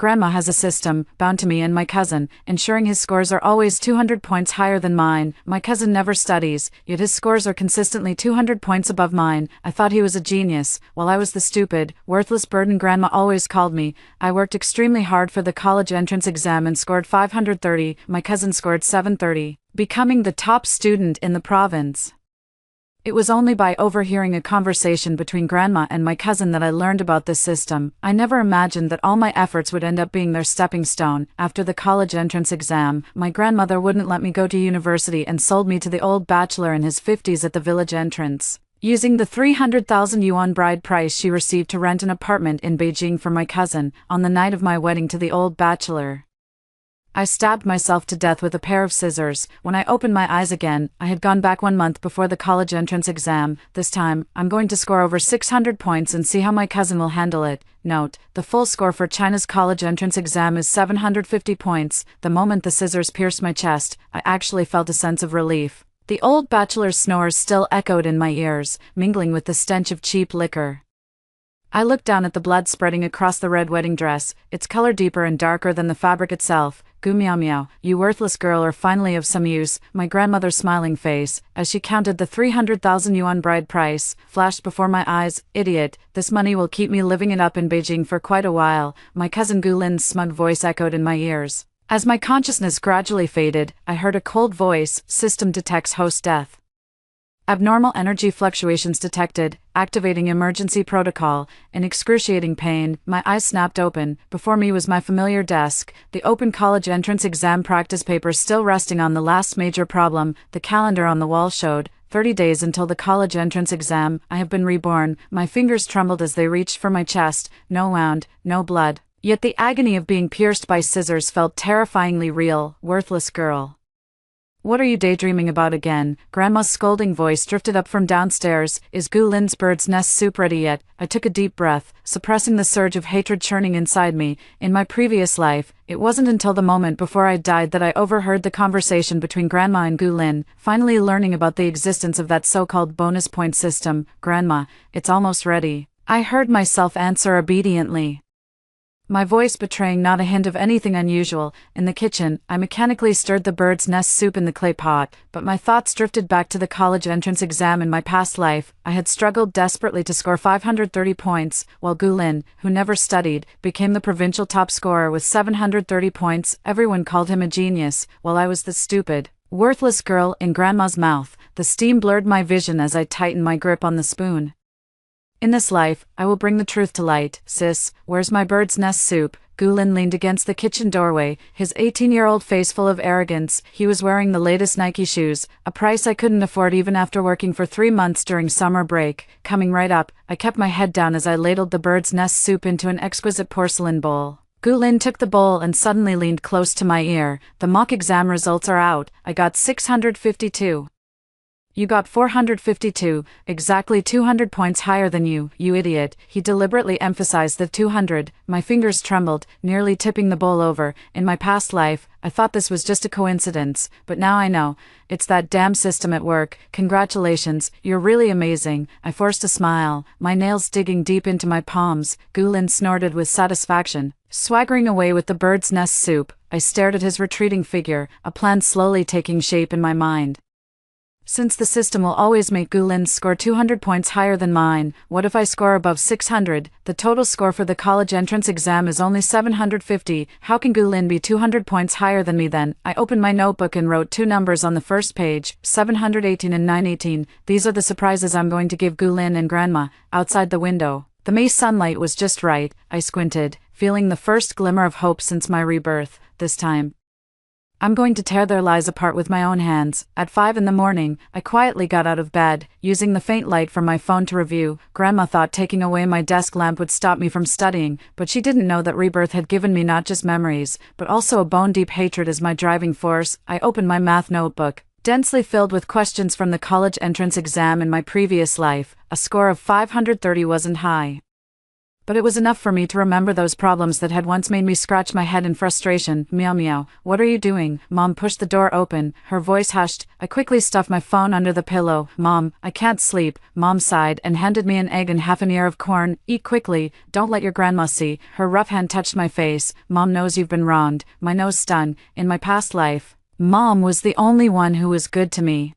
Grandma has a system, bound to me and my cousin, ensuring his scores are always 200 points higher than mine. My cousin never studies, yet his scores are consistently 200 points above mine. I thought he was a genius, while I was the stupid, worthless burden Grandma always called me. I worked extremely hard for the college entrance exam and scored 530, my cousin scored 730, becoming the top student in the province. It was only by overhearing a conversation between Grandma and my cousin that I learned about this system. I never imagined that all my efforts would end up being their stepping stone. After the college entrance exam, my grandmother wouldn't let me go to university and sold me to the old bachelor in his 50s at the village entrance. Using the 300,000 yuan bride price she received to rent an apartment in Beijing for my cousin, on the night of my wedding to the old bachelor, I stabbed myself to death with a pair of scissors. When I opened my eyes again, I had gone back 1 month before the college entrance exam. This time, I'm going to score over 600 points and see how my cousin will handle it. Note, the full score for China's college entrance exam is 750 points. The moment the scissors pierced my chest, I actually felt a sense of relief. The old bachelor's snores still echoed in my ears, mingling with the stench of cheap liquor. I looked down at the blood spreading across the red wedding dress, its color deeper and darker than the fabric itself. Gu meow meow, you worthless girl are finally of some use. My grandmother's smiling face, as she counted the 300,000 yuan bride price, flashed before my eyes. Idiot, this money will keep me living it up in Beijing for quite a while. My cousin Gu Lin's smug voice echoed in my ears. As my consciousness gradually faded, I heard a cold voice, system detects host death. Abnormal energy fluctuations detected, activating emergency protocol. In excruciating pain, my eyes snapped open. Before me was my familiar desk, the open college entrance exam practice papers still resting on the last major problem. The calendar on the wall showed 30 days until the college entrance exam. I have been reborn. My fingers trembled as they reached for my chest. No wound, no blood. Yet the agony of being pierced by scissors felt terrifyingly real. Worthless girl. What are you daydreaming about again? Grandma's scolding voice drifted up from downstairs. Is Gu Lin's bird's nest soup ready yet? I took a deep breath, suppressing the surge of hatred churning inside me. In my previous life, it wasn't until the moment before I died that I overheard the conversation between Grandma and Gu Lin, finally learning about the existence of that so-called bonus point system. Grandma, it's almost ready. I heard myself answer obediently, my voice betraying not a hint of anything unusual. In the kitchen, I mechanically stirred the bird's nest soup in the clay pot, but my thoughts drifted back to the college entrance exam in my past life. I had struggled desperately to score 530 points, while Gu Lin, who never studied, became the provincial top scorer with 730 points. Everyone called him a genius, while I was the stupid, worthless girl in Grandma's mouth. The steam blurred my vision as I tightened my grip on the spoon. In this life, I will bring the truth to light. Sis, where's my bird's nest soup? Gu Lin leaned against the kitchen doorway, his 18-year-old face full of arrogance. He was wearing the latest Nike shoes, a price I couldn't afford even after working for 3 months during summer break. Coming right up, I kept my head down as I ladled the bird's nest soup into an exquisite porcelain bowl. Gu Lin took the bowl and suddenly leaned close to my ear. The mock exam results are out. I got 652. You got 452, exactly 200 points higher than you idiot. He deliberately emphasized the 200. My fingers trembled, nearly tipping the bowl over. In my past life, I thought this was just a coincidence, but now I know. It's that damn system at work. Congratulations, you're really amazing. I forced a smile, my nails digging deep into my palms. Gu Lin snorted with satisfaction. Swaggering away with the bird's nest soup, I stared at his retreating figure, a plan slowly taking shape in my mind. Since the system will always make Gu Lin's score 200 points higher than mine, what if I score above 600? The total score for the college entrance exam is only 750. How can Gu Lin be 200 points higher than me then? I opened my notebook and wrote 2 numbers on the first page, 718 and 918. These are the surprises I'm going to give Gu Lin and Grandma. Outside the window, the May sunlight was just right. I squinted, feeling the first glimmer of hope since my rebirth. This time, I'm going to tear their lies apart with my own hands. At 5 in the morning, I quietly got out of bed, using the faint light from my phone to review. Grandma thought taking away my desk lamp would stop me from studying, but she didn't know that rebirth had given me not just memories, but also a bone-deep hatred as my driving force. I opened my math notebook, densely filled with questions from the college entrance exam in my previous life. A score of 530 wasn't high. But it was enough for me to remember those problems that had once made me scratch my head in frustration. Meow meow. What are you doing? Mom pushed the door open, her voice hushed. I quickly stuffed my phone under the pillow. Mom, I can't sleep. Mom sighed and handed me an egg and half an ear of corn. Eat quickly. Don't let your grandma see. Her rough hand touched my face. Mom knows you've been wronged. My nose stung. In my past life, Mom was the only one who was good to me.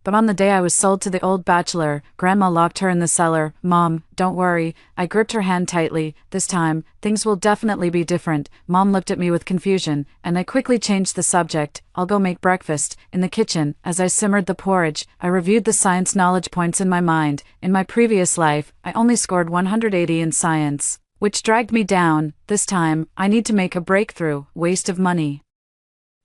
But on the day I was sold to the old bachelor, Grandma locked her in the cellar. Mom, don't worry. I gripped her hand tightly. This time, things will definitely be different. Mom looked at me with confusion, and I quickly changed the subject. I'll go make breakfast. In the kitchen, as I simmered the porridge, I reviewed the science knowledge points in my mind. In my previous life, I only scored 180 in science, which dragged me down. This time, I need to make a breakthrough. Waste of money.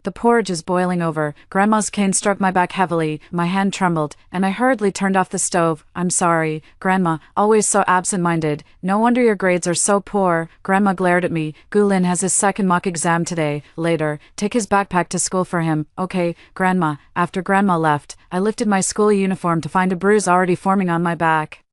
The porridge is boiling over. Grandma's cane struck my back heavily, my hand trembled, and I hurriedly turned off the stove. I'm sorry, Grandma, always so absent-minded. No wonder your grades are so poor. Grandma glared at me. Gulin has his second mock exam today. Later, take his backpack to school for him. Okay, Grandma. After Grandma left, I lifted my school uniform to find a bruise already forming on my back.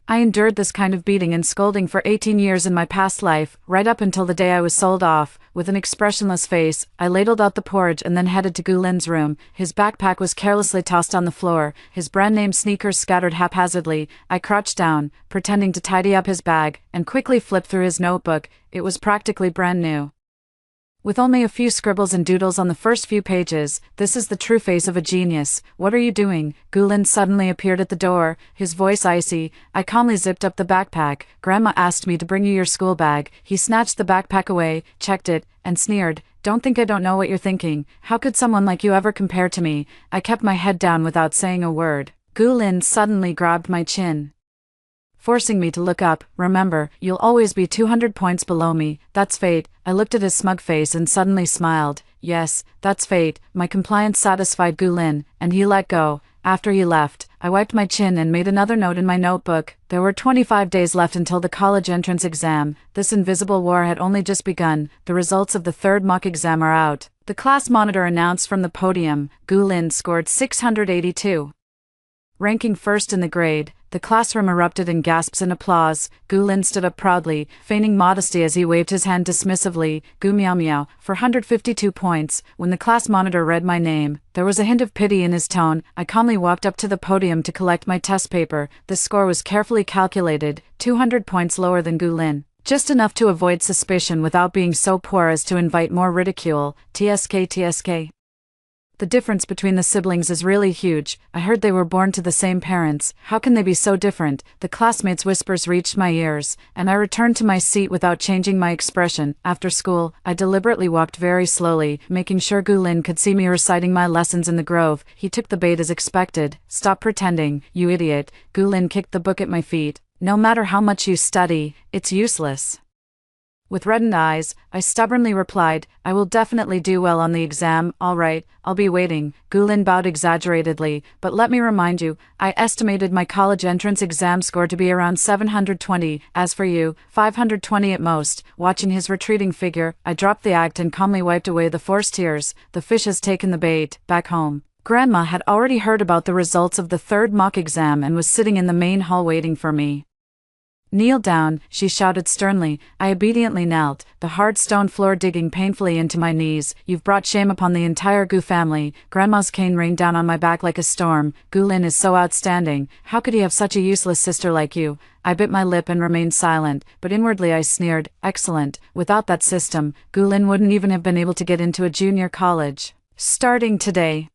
I endured this kind of beating and scolding for 18 years in my past life, right up until the day I was sold off. With an expressionless face, I ladled out the porridge and then headed to Gulin's room. His backpack was carelessly tossed on the floor, his brand-name sneakers scattered haphazardly. I crouched down, pretending to tidy up his bag, and quickly flipped through his notebook. It was practically brand new. With only a few scribbles and doodles on the first few pages, this is the true face of a genius. What are you doing? Gulin suddenly appeared at the door, his voice icy. I calmly zipped up the backpack. Grandma asked me to bring you your school bag. He snatched the backpack away, checked it, and sneered. Don't think I don't know what you're thinking. How could someone like you ever compare to me? I kept my head down without saying a word. Gulin suddenly grabbed my chin, forcing me to look up. Remember, you'll always be 200 points below me. That's fate. I looked at his smug face and suddenly smiled. Yes, that's fate. My compliance satisfied Gulin, and he let go. After he left, I wiped my chin and made another note in my notebook. There were 25 days left until the college entrance exam. This invisible war had only just begun. The results of the third mock exam are out. The class monitor announced from the podium, Gulin scored 682. Ranking first in the grade, the classroom erupted in gasps and applause. Gulin stood up proudly, feigning modesty as he waved his hand dismissively. Gu meow meow, for 152 points. When the class monitor read my name, there was a hint of pity in his tone. I calmly walked up to the podium to collect my test paper. The score was carefully calculated, 200 points lower than Gulin. Just enough to avoid suspicion without being so poor as to invite more ridicule. TSK. The difference between the siblings is really huge. I heard they were born to the same parents. How can they be so different? The classmates' whispers reached my ears, and I returned to my seat without changing my expression. After school, I deliberately walked very slowly, making sure Gulin could see me reciting my lessons in the grove. He took the bait as expected. Stop pretending, you idiot. Gulin kicked the book at my feet. No matter how much you study, it's useless. With reddened eyes, I stubbornly replied, I will definitely do well on the exam. All right, I'll be waiting. Gulin bowed exaggeratedly, but let me remind you, I estimated my college entrance exam score to be around 720. As for you, 520 at most. Watching his retreating figure, I dropped the act and calmly wiped away the forced tears. The fish has taken the bait. Back home, Grandma had already heard about the results of the third mock exam and was sitting in the main hall waiting for me. Kneel down, she shouted sternly. I obediently knelt, the hard stone floor digging painfully into my knees. You've brought shame upon the entire Gu family. Grandma's cane rained down on my back like a storm. Gulin is so outstanding. How could he have such a useless sister like you? I bit my lip and remained silent, but inwardly I sneered. Excellent. Without that system, Gulin wouldn't even have been able to get into a junior college. Starting today,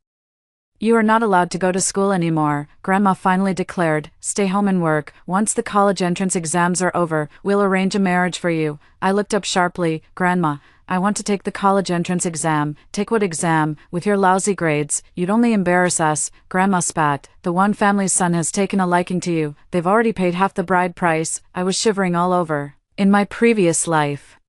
you are not allowed to go to school anymore, Grandma finally declared. Stay home and work. Once the college entrance exams are over, we'll arrange a marriage for you. I looked up sharply. Grandma, I want to take the college entrance exam. Take what exam? With your lousy grades, you'd only embarrass us. Grandma spat. The one family's son has taken a liking to you. They've already paid half the bride price. I was shivering all over. In my previous life,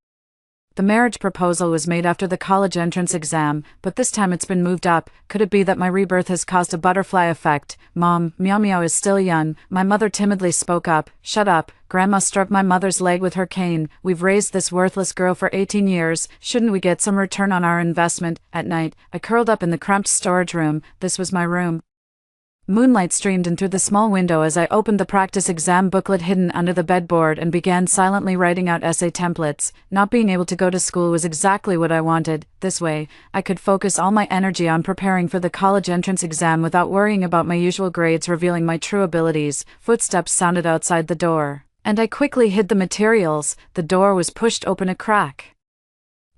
the marriage proposal was made after the college entrance exam, but this time it's been moved up. Could it be that my rebirth has caused a butterfly effect? Mom, Meow Meow is still young. My mother timidly spoke up. Shut up. Grandma struck my mother's leg with her cane. We've raised this worthless girl for 18 years. Shouldn't we get some return on our investment? At night, I curled up in the cramped storage room. This was my room. Moonlight streamed in through the small window as I opened the practice exam booklet hidden under the bedboard and began silently writing out essay templates. Not being able to go to school was exactly what I wanted. This way, I could focus all my energy on preparing for the college entrance exam without worrying about my usual grades revealing my true abilities. Footsteps sounded outside the door, and I quickly hid the materials. The door was pushed open a crack,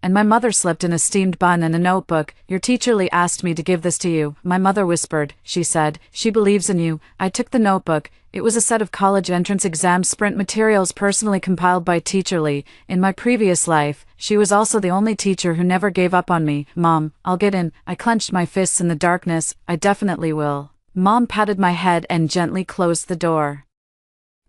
and my mother slipped in a steamed bun and a notebook. "Your teacherly asked me to give this to you," my mother whispered. "She said, she believes in you." I took the notebook. It was a set of college entrance exam sprint materials personally compiled by Teacherly. In my previous life, she was also the only teacher who never gave up on me. "Mom, I'll get in." I clenched my fists in the darkness. "I definitely will." Mom patted my head and gently closed the door.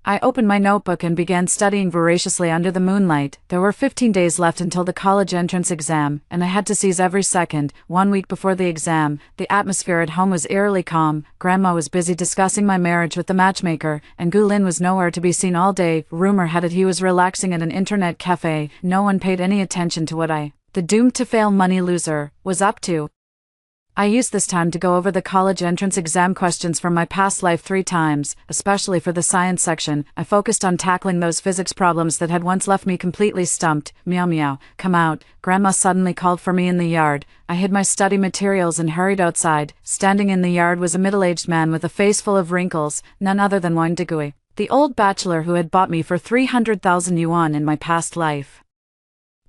I opened my notebook and began studying voraciously under the moonlight. There were 15 days left until the college entrance exam, and I had to seize every second. 1 week before the exam, the atmosphere at home was eerily calm. Grandma was busy discussing my marriage with the matchmaker, and Gulin was nowhere to be seen all day. Rumor had it he was relaxing at an internet cafe. No one paid any attention to what I, the doomed-to-fail money loser, was up to. I used this time to go over the college entrance exam questions from my past life 3 times, especially for the science section. I focused on tackling those physics problems that had once left me completely stumped. Meow meow, come out. Grandma suddenly called for me in the yard. I hid my study materials and hurried outside. Standing in the yard was a middle-aged man with a face full of wrinkles, none other than Wang Degui, the old bachelor who had bought me for 300,000 yuan in my past life.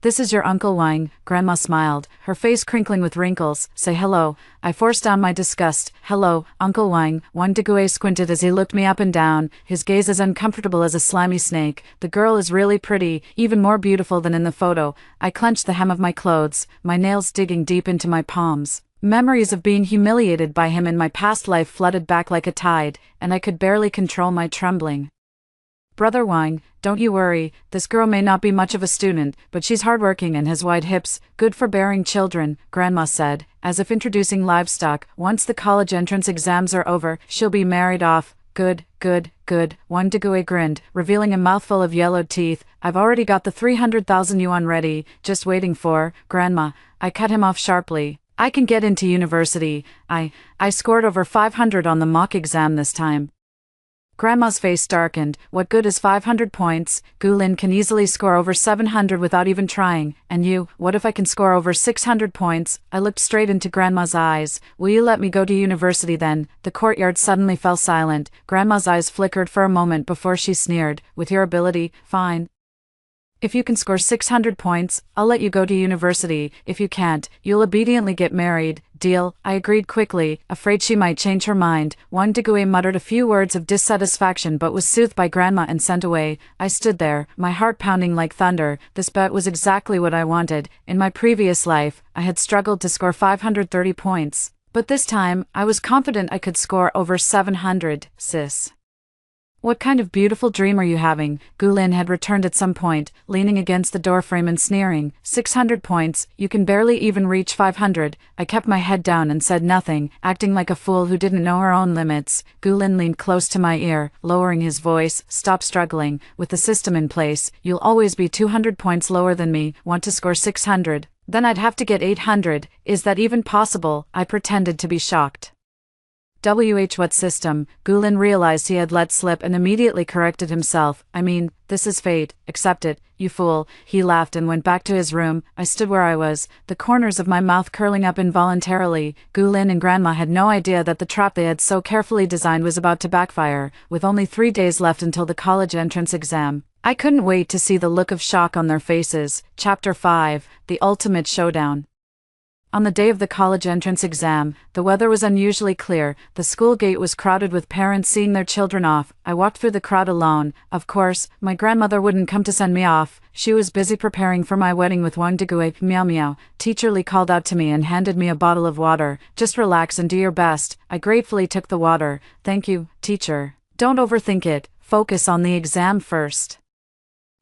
"This is your Uncle Wang," Grandma smiled, her face crinkling with wrinkles. "Say hello." I forced down my disgust. "Hello, Uncle Wang." Wang Degui squinted as he looked me up and down, his gaze as uncomfortable as a slimy snake. "The girl is really pretty, even more beautiful than in the photo." I clenched the hem of my clothes, my nails digging deep into my palms. Memories of being humiliated by him in my past life flooded back like a tide, and I could barely control my trembling. "Brother Wang, don't you worry, this girl may not be much of a student, but she's hardworking and has wide hips, good for bearing children," Grandma said, as if introducing livestock. "Once the college entrance exams are over, she'll be married off." "Good, good, good," Wang Degui grinned, revealing a mouthful of yellowed teeth. "I've already got the 300,000 yuan ready, just waiting for Grandma." I cut him off sharply. "I can get into university. I scored over 500 on the mock exam this time." Grandma's face darkened. "What good is 500 points? Gulin can easily score over 700 without even trying. And you, what if I can score over 600 points? I looked straight into Grandma's eyes. "Will you let me go to university then?" The courtyard suddenly fell silent. Grandma's eyes flickered for a moment before she sneered. "With your ability, fine. If you can score 600 points, I'll let you go to university. If you can't, you'll obediently get married. Deal?" I agreed quickly, afraid she might change her mind. Wang Degui muttered a few words of dissatisfaction but was soothed by Grandma and sent away. I stood there, my heart pounding like thunder. This bet was exactly what I wanted. In my previous life, I had struggled to score 530 points. But this time, I was confident I could score over 700, sis. "What kind of beautiful dream are you having?" Gulin had returned at some point, leaning against the doorframe and sneering. 600 points, you can barely even reach 500. I kept my head down and said nothing, acting like a fool who didn't know her own limits. Gulin leaned close to my ear, lowering his voice. "Stop struggling. With the system in place, you'll always be 200 points lower than me. Want to score 600? Then I'd have to get 800. Is that even possible?" I pretended to be shocked. What system? Gulin realized he had let slip and immediately corrected himself. "I mean, this is fate. Accept it, you fool." He laughed and went back to his room. I stood where I was, the corners of my mouth curling up involuntarily. Gulin and Grandma had no idea that the trap they had so carefully designed was about to backfire. With only 3 days left until the college entrance exam, I couldn't wait to see the look of shock on their faces. Chapter 5, The Ultimate Showdown. On the day of the college entrance exam, the weather was unusually clear. The school gate was crowded with parents seeing their children off. I walked through the crowd alone. Of course, my grandmother wouldn't come to send me off. She was busy preparing for my wedding with Wang Degui. "Meow meow." Teacherly called out to me and handed me a bottle of water. "Just relax and do your best." I gratefully took the water. "Thank you, teacher. Don't overthink it. Focus on the exam first."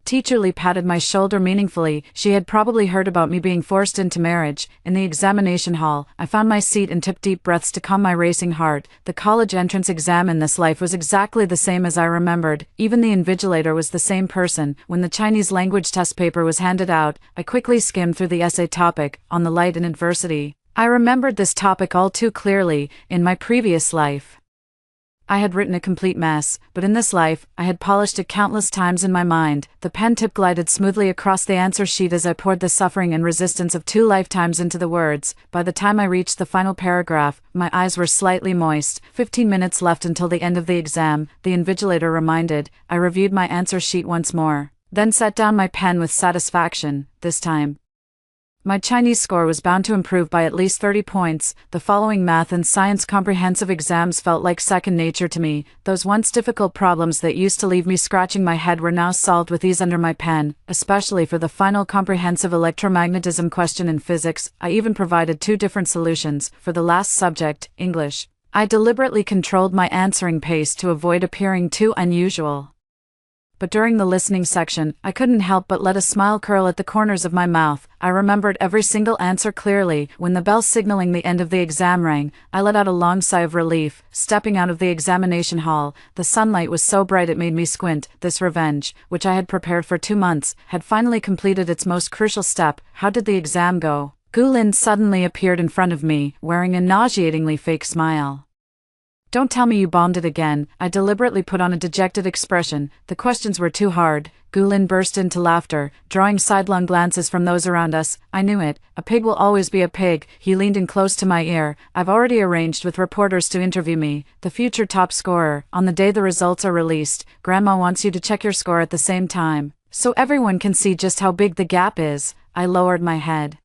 Teacherly patted my shoulder meaningfully. She had probably heard about me being forced into marriage. In the examination hall, I found my seat and took deep breaths to calm my racing heart. The college entrance exam in this life was exactly the same as I remembered. Even the invigilator was the same person. When the Chinese language test paper was handed out, I quickly skimmed through the essay topic, on the light in adversity. I remembered this topic all too clearly, in my previous life. I had written a complete mess, but in this life, I had polished it countless times in my mind. The pen tip glided smoothly across the answer sheet as I poured the suffering and resistance of 2 lifetimes into the words. By the time I reached the final paragraph, my eyes were slightly moist. 15 minutes left until the end of the exam, the invigilator reminded. I reviewed my answer sheet once more, then set down my pen with satisfaction. This time, my Chinese score was bound to improve by at least 30 points. The following math and science comprehensive exams felt like second nature to me. Those once difficult problems that used to leave me scratching my head were now solved with ease under my pen, especially for the final comprehensive electromagnetism question in physics. I even provided 2 different solutions. For the last subject, English, I deliberately controlled my answering pace to avoid appearing too unusual. But during the listening section, I couldn't help but let a smile curl at the corners of my mouth. I remembered every single answer clearly. When the bell signaling the end of the exam rang, I let out a long sigh of relief. Stepping out of the examination hall, the sunlight was so bright it made me squint. This revenge, which I had prepared for 2 months, had finally completed its most crucial step. How did the exam go? Gu Lin suddenly appeared in front of me, wearing a nauseatingly fake smile. Don't tell me you bombed it again. I deliberately put on a dejected expression. The questions were too hard. Gu Lin burst into laughter, drawing sidelong glances from those around us. I knew it. A pig will always be a pig. He leaned in close to my ear. I've already arranged with reporters to interview me, the future top scorer, on the day the results are released. Grandma wants you to check your score at the same time, so everyone can see just how big the gap is. I lowered my head,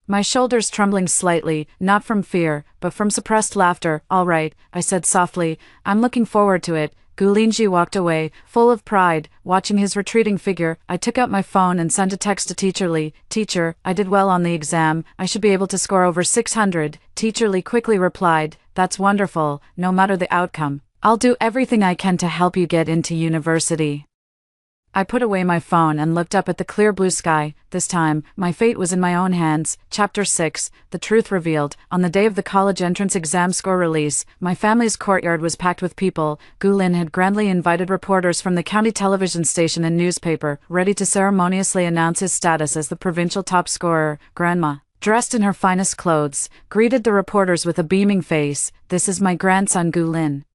my shoulders trembling slightly, not from fear, but from suppressed laughter. All right, I said softly, I'm looking forward to it. Gu Linji walked away, full of pride. Watching his retreating figure, I took out my phone and sent a text to Teacher Li. Teacher, I did well on the exam. I should be able to score over 600. Teacher Li quickly replied, that's wonderful. No matter the outcome, I'll do everything I can to help you get into university. I put away my phone and looked up at the clear blue sky. This time, my fate was in my own hands. Chapter 6, The Truth Revealed. On the day of the college entrance exam score release, my family's courtyard was packed with people. Gu Lin had grandly invited reporters from the county television station and newspaper, ready to ceremoniously announce his status as the provincial top scorer. Grandma, dressed in her finest clothes, greeted the reporters with a beaming face. This is my grandson Gu Lin.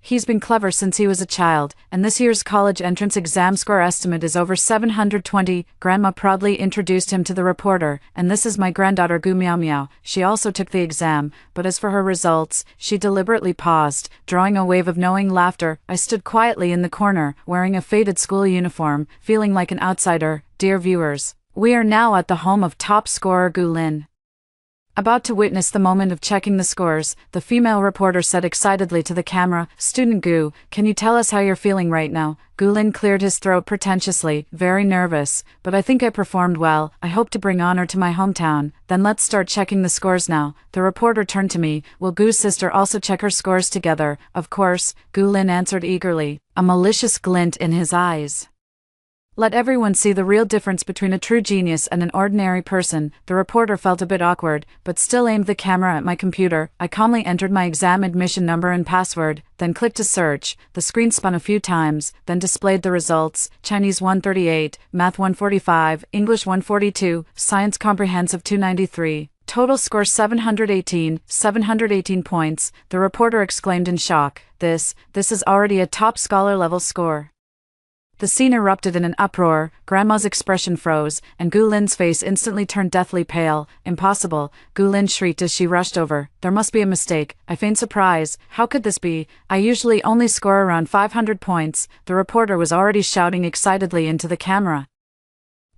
He's been clever since he was a child, and this year's college entrance exam score estimate is over 720. Grandma proudly introduced him to the reporter. And this is my granddaughter Gu Miao Miao. She also took the exam, but as for her results, she deliberately paused, drawing a wave of knowing laughter. I stood quietly in the corner, wearing a faded school uniform, feeling like an outsider. Dear viewers, we are now at the home of top scorer Gu Lin. About to witness the moment of checking the scores, the female reporter said excitedly to the camera, Student Gu, can you tell us how you're feeling right now? Gu Lin cleared his throat pretentiously, very nervous, but I think I performed well. I hope to bring honor to my hometown. Then let's start checking the scores now. The reporter turned to me. Will Gu's sister also check her scores together? Of course, Gu Lin answered eagerly, a malicious glint in his eyes. Let everyone see the real difference between a true genius and an ordinary person. The reporter felt a bit awkward, but still aimed the camera at my computer. I calmly entered my exam admission number and password, then clicked to search. The screen spun a few times, then displayed the results. Chinese 138, Math 145, English 142, Science Comprehensive 293. Total score 718 points. The reporter exclaimed in shock. This is already a top scholar level score. The scene erupted in an uproar. Grandma's expression froze, and Gu Lin's face instantly turned deathly pale. Impossible, Gu Lin shrieked as she rushed over. There must be a mistake. I feigned surprise. How could this be? I usually only score around 500 points. The reporter was already shouting excitedly into the camera.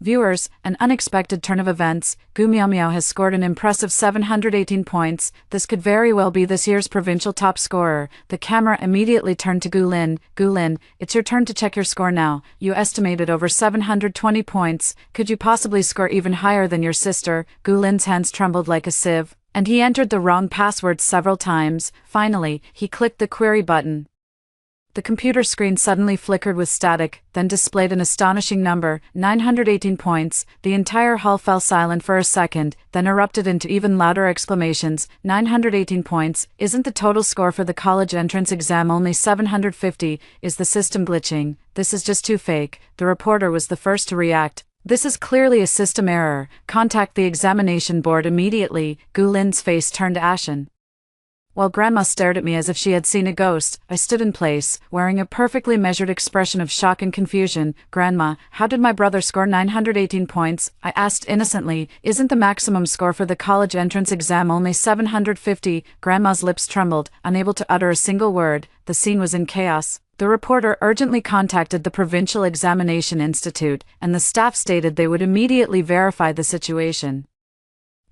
Viewers, an unexpected turn of events. Gu Miao Miao has scored an impressive 718 points. This could very well be this year's provincial top scorer. The camera immediately turned to Gu Lin. Gu Lin, it's your turn to check your score now. You estimated over 720 points. Could you possibly score even higher than your sister? Gu Lin's hands trembled like a sieve, and he entered the wrong password several times. Finally, he clicked the query button. The computer screen suddenly flickered with static, then displayed an astonishing number, 918 points. The entire hall fell silent for a second, then erupted into even louder exclamations. 918 points. Isn't the total score for the college entrance exam only 750? Is the system glitching? This is just too fake. The reporter was the first to react. This is clearly a system error. Contact the examination board immediately. Gu Lin's face turned ashen. While Grandma stared at me as if she had seen a ghost, I stood in place, wearing a perfectly measured expression of shock and confusion. "Grandma, how did my brother score 918 points? I asked innocently. "Isn't the maximum score for the college entrance exam only 750? Grandma's lips trembled, unable to utter a single word. The scene was in chaos. The reporter urgently contacted the Provincial Examination Institute, and the staff stated they would immediately verify the situation.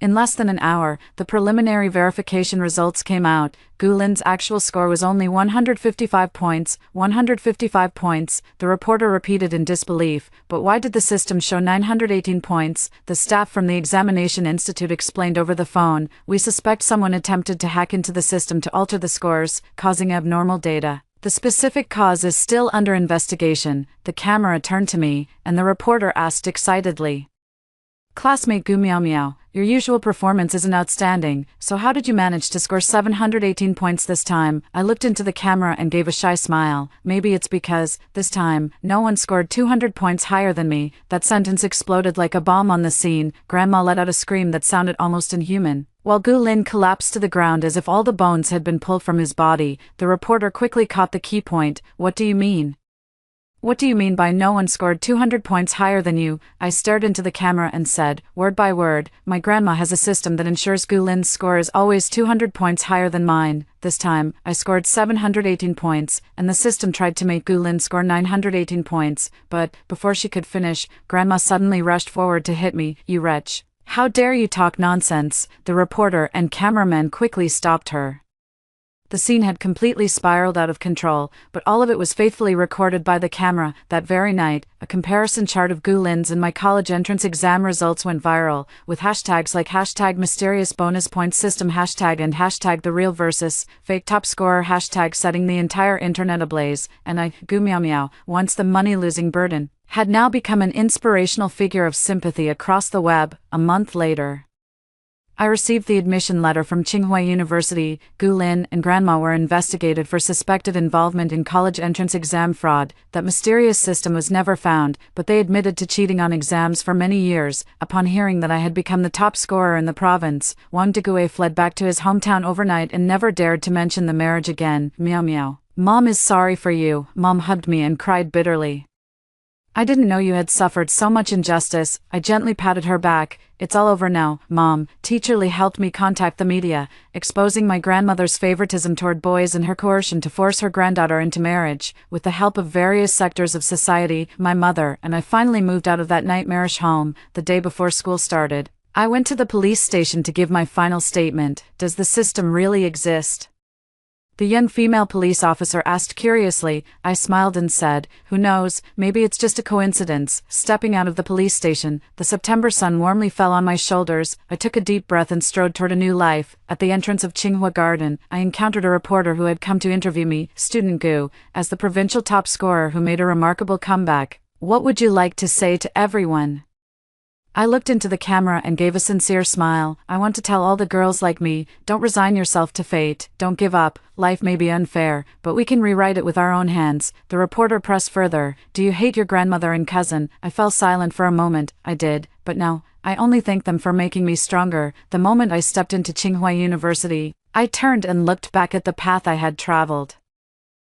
In less than an hour, the preliminary verification results came out. Gu Lin's actual score was only 155 points. 155 points, the reporter repeated in disbelief. But why did the system show 918 points? The staff from the Examination Institute explained over the phone. "We suspect someone attempted to hack into the system to alter the scores, causing abnormal data. The specific cause is still under investigation." The camera turned to me, and the reporter asked excitedly, "Classmate Gu Miao Miao, your usual performance isn't outstanding, so how did you manage to score 718 points this time?" I looked into the camera and gave a shy smile. "Maybe it's because, this time, no one scored 200 points higher than me." That sentence exploded like a bomb on the scene. Grandma let out a scream that sounded almost inhuman, while Gu Lin collapsed to the ground as if all the bones had been pulled from his body. The reporter quickly caught the key point. "What do you mean? What do you mean by no one scored 200 points higher than you?" I stared into the camera and said, word by word, "My grandma has a system that ensures Gu Lin's score is always 200 points higher than mine. This time, I scored 718 points, and the system tried to make Gu Lin score 918 points, but, before she could finish, Grandma suddenly rushed forward to hit me. "You wretch. How dare you talk nonsense?" The reporter and cameraman quickly stopped her. The scene had completely spiraled out of control, but all of it was faithfully recorded by the camera. That very night, a comparison chart of Gu Lin's and my college entrance exam results went viral, with hashtags like hashtag mysterious bonus point system hashtag and hashtag the real versus fake top scorer hashtag setting the entire internet ablaze, and I, Gu Miao Miao, once the money-losing burden, had now become an inspirational figure of sympathy across the web. A month later, I received the admission letter from Tsinghua University. Gu Lin and Grandma were investigated for suspected involvement in college entrance exam fraud. That mysterious system was never found, but they admitted to cheating on exams for many years. Upon hearing that I had become the top scorer in the province, Wang Degue fled back to his hometown overnight and never dared to mention the marriage again. Meow meow. "Mom is sorry for you." Mom hugged me and cried bitterly. "I didn't know you had suffered so much injustice." I gently patted her back. "It's all over now, Mom." Teacher Lee helped me contact the media, exposing my grandmother's favoritism toward boys and her coercion to force her granddaughter into marriage. With the help of various sectors of society, my mother and I finally moved out of that nightmarish home. The day before school started, I went to the police station to give my final statement. "Does the system really exist?" the young female police officer asked curiously. I smiled and said, "Who knows, maybe it's just a coincidence." Stepping out of the police station, the September sun warmly fell on my shoulders. I took a deep breath and strode toward a new life. At the entrance of Tsinghua Garden, I encountered a reporter who had come to interview me, Student Gu, as the provincial top scorer who made a remarkable comeback. "What would you like to say to everyone?" I looked into the camera and gave a sincere smile. "I want to tell all the girls like me, don't resign yourself to fate, don't give up. Life may be unfair, but we can rewrite it with our own hands." The reporter pressed further. "Do you hate your grandmother and cousin?" I fell silent for a moment. I did, but now, I only thank them for making me stronger. The moment I stepped into Tsinghua University, I turned and looked back at the path I had traveled.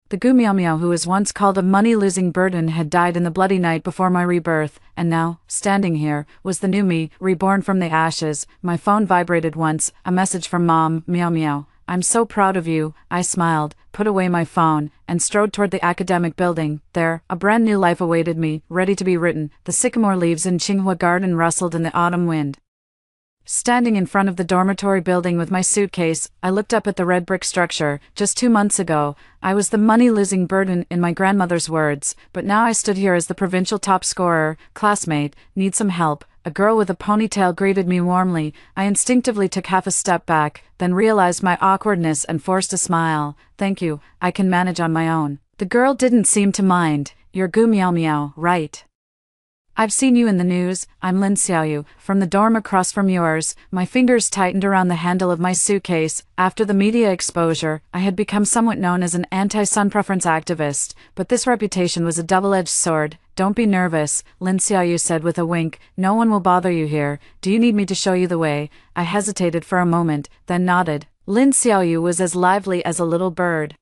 The Gu Miao Miao who was once called a money-losing burden had died in the bloody night before my rebirth, and now, standing here, was the new me, reborn from the ashes. My phone vibrated once, a message from Mom. "Miao Miao, I'm so proud of you." I smiled, put away my phone, and strode toward the academic building. There, a brand new life awaited me, ready to be written. The sycamore leaves in Tsinghua Garden rustled in the autumn wind. Standing in front of the dormitory building with my suitcase, I looked up at the red brick structure. Just 2 months ago, I was the money-losing burden in my grandmother's words, but now I stood here as the provincial top scorer. "Classmate, need some help?" A girl with a ponytail greeted me warmly. I instinctively took half a step back, then realized my awkwardness and forced a smile. "Thank you, I can manage on my own." The girl didn't seem to mind. "You're Gu Miao Miao, right? I've seen you in the news. I'm Lin Xiaoyu, from the dorm across from yours." My fingers tightened around the handle of my suitcase. After the media exposure, I had become somewhat known as an anti-sun preference activist, but this reputation was a double-edged sword. "Don't be nervous," Lin Xiaoyu said with a wink. "No one will bother you here. Do you need me to show you the way?" I hesitated for a moment, then nodded. Lin Xiaoyu was as lively as a little bird.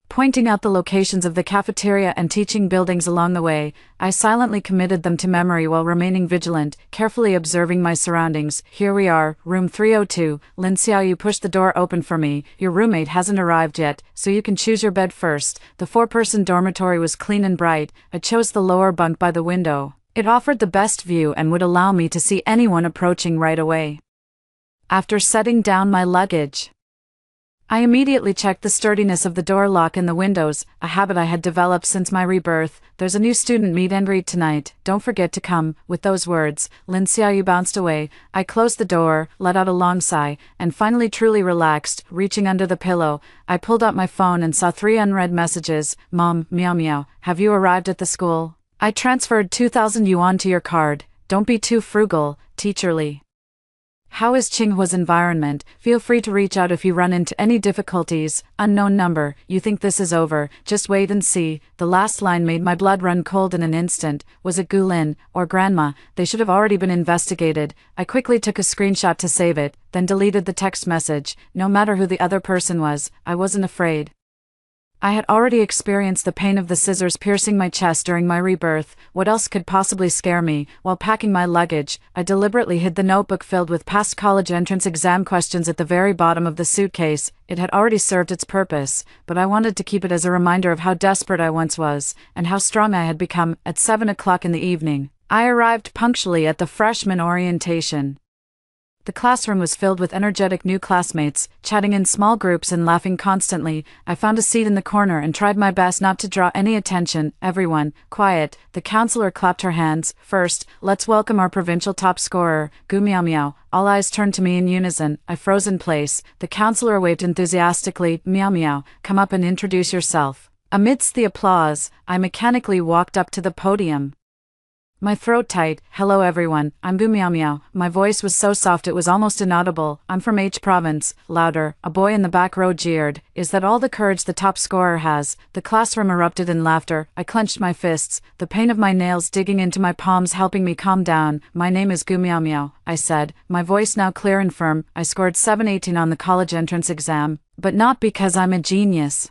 Pointing out the locations of the cafeteria and teaching buildings along the way, I silently committed them to memory while remaining vigilant, carefully observing my surroundings. Here we are, room 302. Lin Xiaoyu pushed the door open for me. Your roommate hasn't arrived yet, so you can choose your bed first. The 4-person dormitory was clean and bright. I chose the lower bunk by the window. It offered the best view and would allow me to see anyone approaching right away. After setting down my luggage, I immediately checked the sturdiness of the door lock and the windows, a habit I had developed since my rebirth. There's a new student meet and greet tonight, don't forget to come. With those words, Lin Xiaoyu bounced away. I closed the door, let out a long sigh, and finally truly relaxed. Reaching under the pillow, I pulled out my phone and saw 3 unread messages. Mom, meow meow, have you arrived at the school? I transferred 2,000 yuan to your card. Don't be too frugal, teacherly. How is Qinghua's environment? Feel free to reach out if you run into any difficulties. Unknown number. You think this is over? Just wait and see. The last line made my blood run cold in an instant. Was it Gulin or Grandma? They should have already been investigated. I quickly took a screenshot to save it, then deleted the text message. No matter who the other person was, I wasn't afraid. I had already experienced the pain of the scissors piercing my chest during my rebirth. What else could possibly scare me? While packing my luggage, I deliberately hid the notebook filled with past college entrance exam questions at the very bottom of the suitcase. It had already served its purpose, but I wanted to keep it as a reminder of how desperate I once was, and how strong I had become. At 7 o'clock in the evening, I arrived punctually at the freshman orientation. The classroom was filled with energetic new classmates, chatting in small groups and laughing constantly. I found a seat in the corner and tried my best not to draw any attention. Everyone, quiet. The counselor clapped her hands. First, let's welcome our provincial top scorer, Gu Miao Miao. All eyes turned to me in unison. I froze in place. The counselor waved enthusiastically. Miao Miao, come up and introduce yourself. Amidst the applause, I mechanically walked up to the podium. My throat tight. Hello everyone, I'm Gu Miao Miao. My voice was so soft it was almost inaudible. I'm from H province. Louder. A boy in the back row jeered. Is that all the courage the top scorer has? The classroom erupted in laughter. I clenched my fists, the pain of my nails digging into my palms helping me calm down. My name is Gu Miao Miao, I said, my voice now clear and firm. I scored 718 on the college entrance exam, but not because I'm a genius.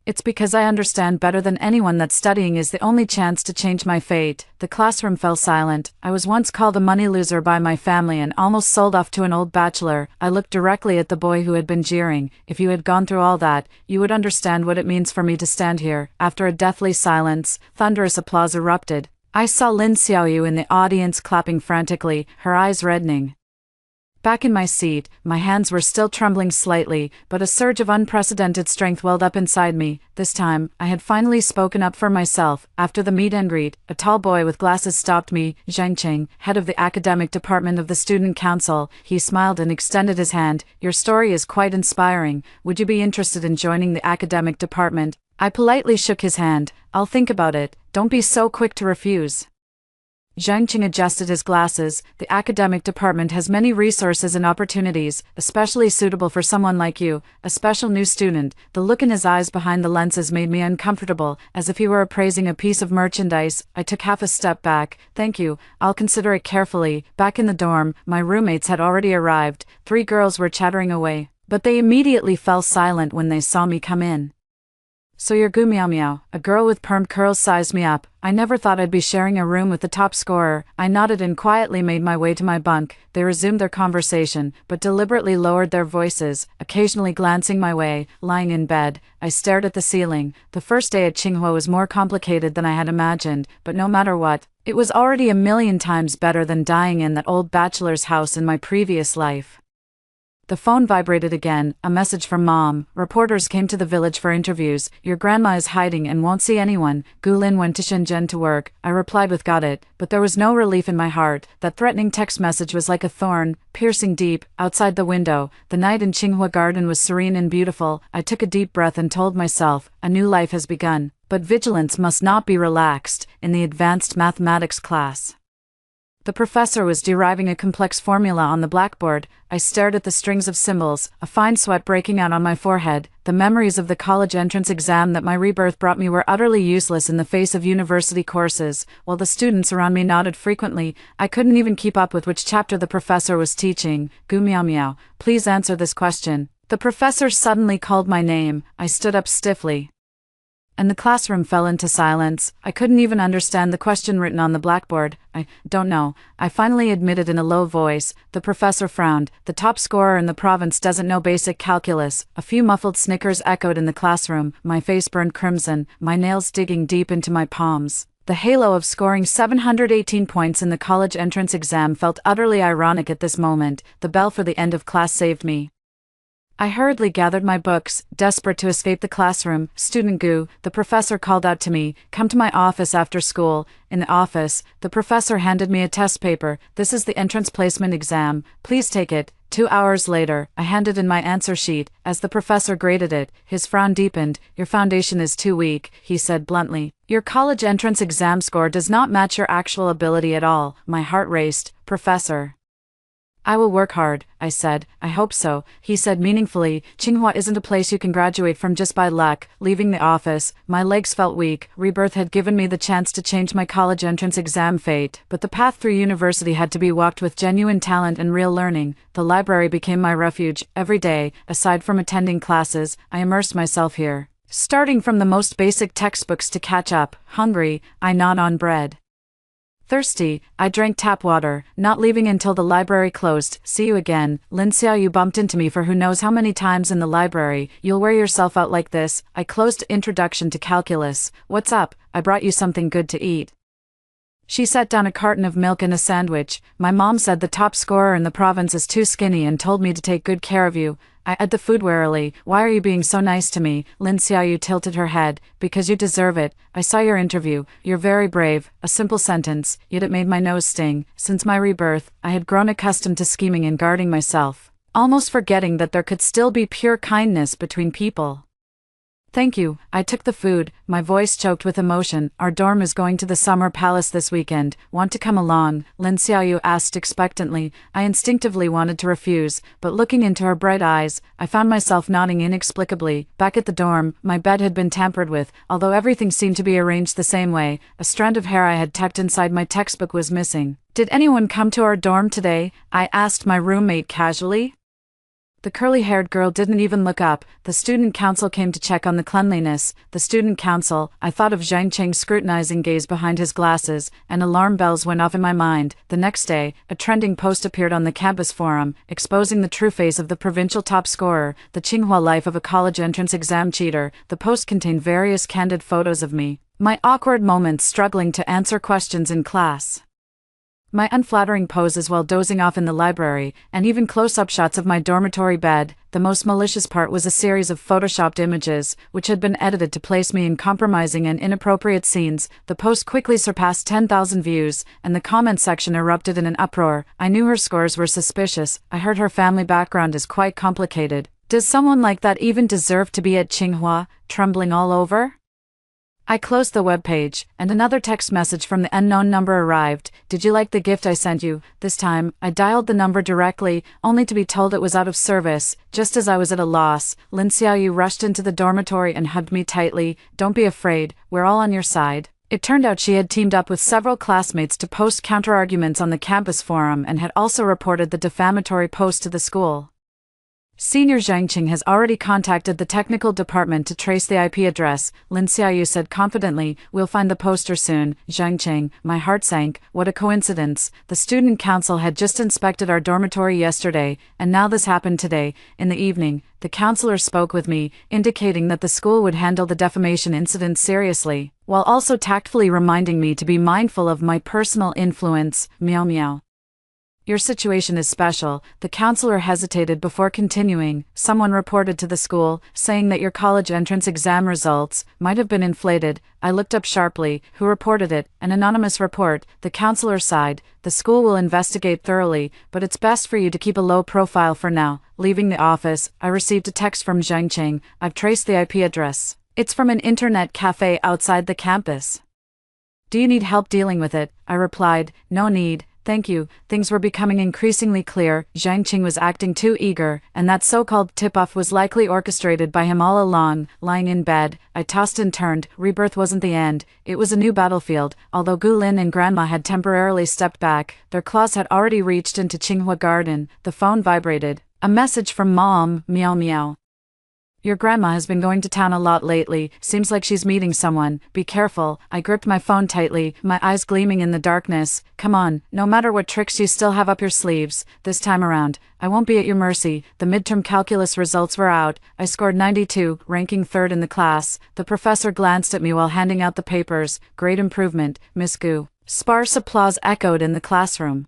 It's because I understand better than anyone that studying is the only chance to change my fate. The classroom fell silent. I was once called a money loser by my family and almost sold off to an old bachelor. I looked directly at the boy who had been jeering. If you had gone through all that, you would understand what it means for me to stand here. After a deathly silence, thunderous applause erupted. I saw Lin Xiaoyu in the audience clapping frantically, her eyes reddening. Back in my seat, my hands were still trembling slightly, but a surge of unprecedented strength welled up inside me. This time, I had finally spoken up for myself. After the meet and greet, a tall boy with glasses stopped me. Zhang Qing, head of the academic department of the student council. He smiled and extended his hand. Your story is quite inspiring. Would you be interested in joining the academic department? I politely shook his hand. I'll think about it. Don't be so quick to refuse. Zhang Qing adjusted his glasses. The academic department has many resources and opportunities, especially suitable for someone like you, a special new student. The look in his eyes behind the lenses made me uncomfortable, as if he were appraising a piece of merchandise. I took half a step back. Thank you, I'll consider it carefully. Back in the dorm, my roommates had already arrived. 3 girls were chattering away, but they immediately fell silent when they saw me come in. So you're Gu Miao Miao, a girl with permed curls sized me up. I never thought I'd be sharing a room with the top scorer. I nodded and quietly made my way to my bunk. They resumed their conversation, but deliberately lowered their voices, occasionally glancing my way. Lying in bed, I stared at the ceiling. The first day at Qinghua was more complicated than I had imagined, but no matter what, it was already a million times better than dying in that old bachelor's house in my previous life. The phone vibrated again, a message from Mom. Reporters came to the village for interviews. Your grandma is hiding and won't see anyone. Gulin went to Shenzhen to work. I replied with got it, but there was no relief in my heart. That threatening text message was like a thorn, piercing deep. Outside the window, the night in Qinghua Garden was serene and beautiful. I took a deep breath and told myself, a new life has begun. But vigilance must not be relaxed. In the advanced mathematics class, The professor was deriving a complex formula on the blackboard. I stared at the strings of symbols, a fine sweat breaking out on my forehead. The memories of the college entrance exam that my rebirth brought me were utterly useless in the face of university courses. While the students around me nodded frequently, I couldn't even keep up with which chapter the professor was teaching. Gu meow meow, please answer this question. The professor suddenly called my name. I stood up stiffly, and the classroom fell into silence. I couldn't even understand the question written on the blackboard. I don't know, I finally admitted in a low voice. The professor frowned. The top scorer in the province doesn't know basic calculus. A few muffled snickers echoed in the classroom. My face burned crimson, my nails digging deep into my palms. The halo of scoring 718 points in the college entrance exam felt utterly ironic at this moment. The bell for the end of class saved me. I hurriedly gathered my books, desperate to escape the classroom. Student Gu, the professor called out to me, come to my office after school. In the office, the professor handed me a test paper. This is the entrance placement exam. Please take it. 2 hours later, I handed in my answer sheet. As the professor graded it, his frown deepened. Your foundation is too weak, he said bluntly. Your college entrance exam score does not match your actual ability at all. My heart raced. Professor, I will work hard, I said. I hope so, he said meaningfully. Tsinghua isn't a place you can graduate from just by luck. Leaving the office, my legs felt weak. Rebirth had given me the chance to change my college entrance exam fate, but the path through university had to be walked with genuine talent and real learning. The library became my refuge. Every day, aside from attending classes, I immersed myself here. Starting from the most basic textbooks to catch up. Hungry, I gnawed on bread. Thirsty, I drank tap water, not leaving until the library closed. See you again, Lin Xiao. You bumped into me for who knows how many times in the library. You'll wear yourself out like this. I closed Introduction to Calculus. What's up? I brought you something good to eat. She set down a carton of milk and a sandwich. My mom said the top scorer in the province is too skinny and told me to take good care of you. I ate the food warily. Why are you being so nice to me? Lin Xiaoyu tilted her head. Because you deserve it. I saw your interview. You're very brave. A simple sentence, yet it made my nose sting. Since my rebirth, I had grown accustomed to scheming and guarding myself, almost forgetting that there could still be pure kindness between people. Thank you. I took the food, my voice choked with emotion. Our dorm is going to the summer palace this weekend. Want to come along? Lin Xiaoyu asked expectantly. I instinctively wanted to refuse, but looking into her bright eyes, I found myself nodding inexplicably. Back at the dorm, my bed had been tampered with, although everything seemed to be arranged the same way. A strand of hair I had tucked inside my textbook was missing. Did anyone come to our dorm today? I asked my roommate casually. The curly-haired girl didn't even look up. The student council came to check on the cleanliness. The student council. I thought of Zhang Cheng's scrutinizing gaze behind his glasses, and alarm bells went off in my mind. The next day, a trending post appeared on the campus forum, exposing the true face of the provincial top scorer, the Tsinghua life of a college entrance exam cheater. The post contained various candid photos of me, my awkward moments struggling to answer questions in class, my unflattering poses while dozing off in the library, and even close-up shots of my dormitory bed. The most malicious part was a series of photoshopped images, which had been edited to place me in compromising and inappropriate scenes. The post quickly surpassed 10,000 views, and the comment section erupted in an uproar. I knew her scores were suspicious. I heard her family background is quite complicated. Does someone like that even deserve to be at Tsinghua? Trembling all over, I closed the webpage, and another text message from the unknown number arrived. Did you like the gift I sent you? This time, I dialed the number directly, only to be told it was out of service. Just as I was at a loss, Lin Xiaoyu rushed into the dormitory and hugged me tightly. Don't be afraid, we're all on your side. It turned out she had teamed up with several classmates to post counter-arguments on the campus forum and had also reported the defamatory post to the school. Senior Zhang Qing has already contacted the technical department to trace the IP address, Lin Xiaoyu said confidently. We'll find the poster soon. Zhang Qing, my heart sank. What a coincidence. The student council had just inspected our dormitory yesterday, and now this happened today. In the evening, the counselor spoke with me, indicating that the school would handle the defamation incident seriously, while also tactfully reminding me to be mindful of my personal influence. Meow meow. Your situation is special. The counselor hesitated before continuing. Someone reported to the school, saying that your college entrance exam results might have been inflated. I looked up sharply. Who reported it? An anonymous report. The counselor sighed. The school will investigate thoroughly, but it's best for you to keep a low profile for now. Leaving the office, I received a text from Zhang Cheng. I've traced the IP address. It's from an internet cafe outside the campus. Do you need help dealing with it? I replied, no need. Thank you. Things were becoming increasingly clear. Zhang Qing was acting too eager, and that so-called tip-off was likely orchestrated by him all along. Lying in bed, I tossed and turned. Rebirth wasn't the end. It was a new battlefield. Although Gulin and Grandma had temporarily stepped back, their claws had already reached into Qinghua Garden. The phone vibrated. A message from Mom. Meow meow. Your grandma has been going to town a lot lately. Seems like she's meeting someone. Be careful. I gripped my phone tightly, my eyes gleaming in the darkness. Come on, no matter what tricks you still have up your sleeves, this time around, I won't be at your mercy. The midterm calculus results were out. I scored 92, ranking third in the class. The professor glanced at me while handing out the papers. Great improvement, Miss Gu. Sparse applause echoed in the classroom,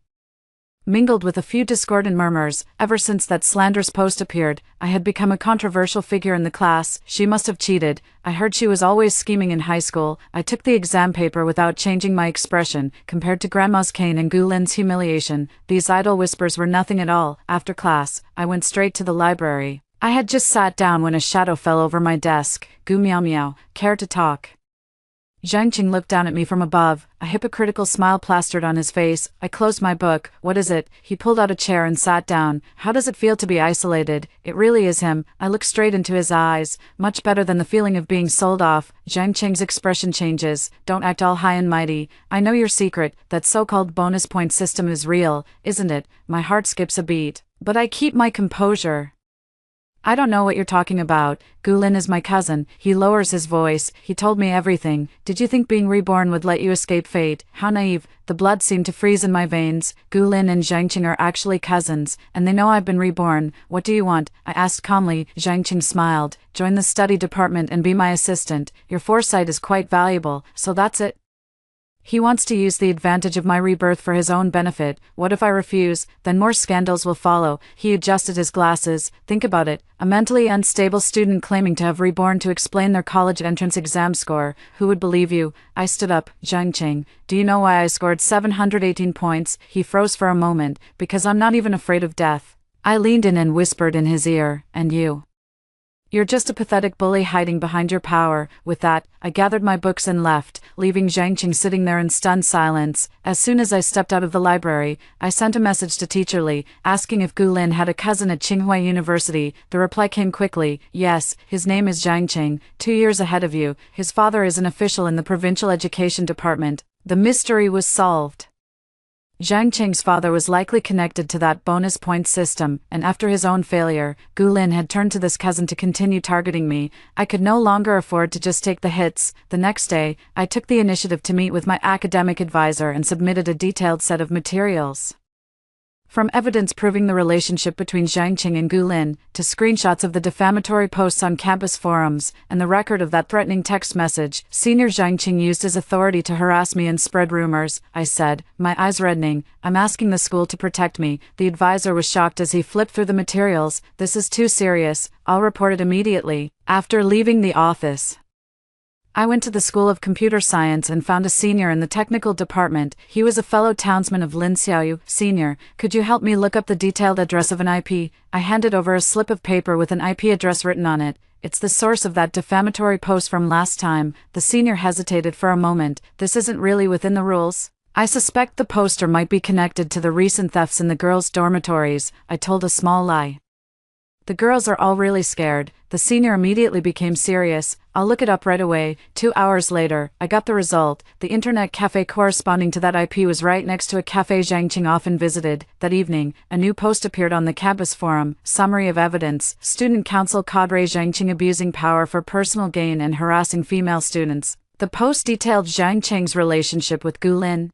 mingled with a few discordant murmurs. Ever since that slanderous post appeared, I had become a controversial figure in the class. She must have cheated. I heard she was always scheming in high school. I took the exam paper without changing my expression. Compared to Grandma's cane and Gulin's humiliation, these idle whispers were nothing at all. After class, I went straight to the library. I had just sat down when a shadow fell over my desk. Gu meow meow. Care to talk? Zhang Qing looked down at me from above, a hypocritical smile plastered on his face. I closed my book. What is it? He pulled out a chair and sat down. How does it feel to be isolated? It really is him. I looked straight into his eyes. Much better than the feeling of being sold off. Zhang Qing's expression changes. Don't act all high and mighty. I know your secret. That so-called bonus point system is real, isn't it? My heart skips a beat. But I keep my composure. I don't know what you're talking about. Gulin is my cousin. He lowers his voice. He told me everything. Did you think being reborn would let you escape fate? How naive. The blood seemed to freeze in my veins. Gulin and Zhang Qing are actually cousins, and they know I've been reborn. What do you want? I asked calmly. Zhang Qing smiled. Join the study department and be my assistant. Your foresight is quite valuable, so that's it. He wants to use the advantage of my rebirth for his own benefit. What if I refuse? Then more scandals will follow. He adjusted his glasses. Think about it. A mentally unstable student claiming to have reborn to explain their college entrance exam score. Who would believe you? I stood up. Zhang Qing, do you know why I scored 718 points? He froze for a moment. Because I'm not even afraid of death. I leaned in and whispered in his ear. And you? You're just a pathetic bully hiding behind your power. With that, I gathered my books and left, leaving Zhang Qing sitting there in stunned silence. As soon as I stepped out of the library, I sent a message to Teacher Li, asking if Gulin had a cousin at Tsinghua University. The reply came quickly. Yes, his name is Zhang Qing, 2 years ahead of you. His father is an official in the provincial education department. The mystery was solved. Zhang Qing's father was likely connected to that bonus point system, and after his own failure, Gulin had turned to this cousin to continue targeting me. I could no longer afford to just take the hits. The next day, I took the initiative to meet with my academic advisor and submitted a detailed set of materials. From evidence proving the relationship between Zhang Qing and Gulin, to screenshots of the defamatory posts on campus forums, and the record of that threatening text message, Senior Zhang Qing used his authority to harass me and spread rumors, I said, my eyes reddening. I'm asking the school to protect me. The advisor was shocked as he flipped through the materials. This is too serious. I'll report it immediately. After leaving the office, I went to the School of Computer Science and found a senior in the technical department. He was a fellow townsman of Lin Xiaoyu. Senior, could you help me look up the detailed address of an IP? I handed over a slip of paper with an IP address written on it. It's the source of that defamatory post from last time. The senior hesitated for a moment. This isn't really within the rules. I suspect the poster might be connected to the recent thefts in the girls' dormitories. I told a small lie. The girls are all really scared. The senior immediately became serious. I'll look it up right away. 2 hours later, I got the result. The internet cafe corresponding to that IP was right next to a cafe Zhang Qing often visited. That evening, a new post appeared on the campus forum. Summary of evidence. Student council cadre Zhang Qing abusing power for personal gain and harassing female students. The post detailed Zhang Qing's relationship with Gulin,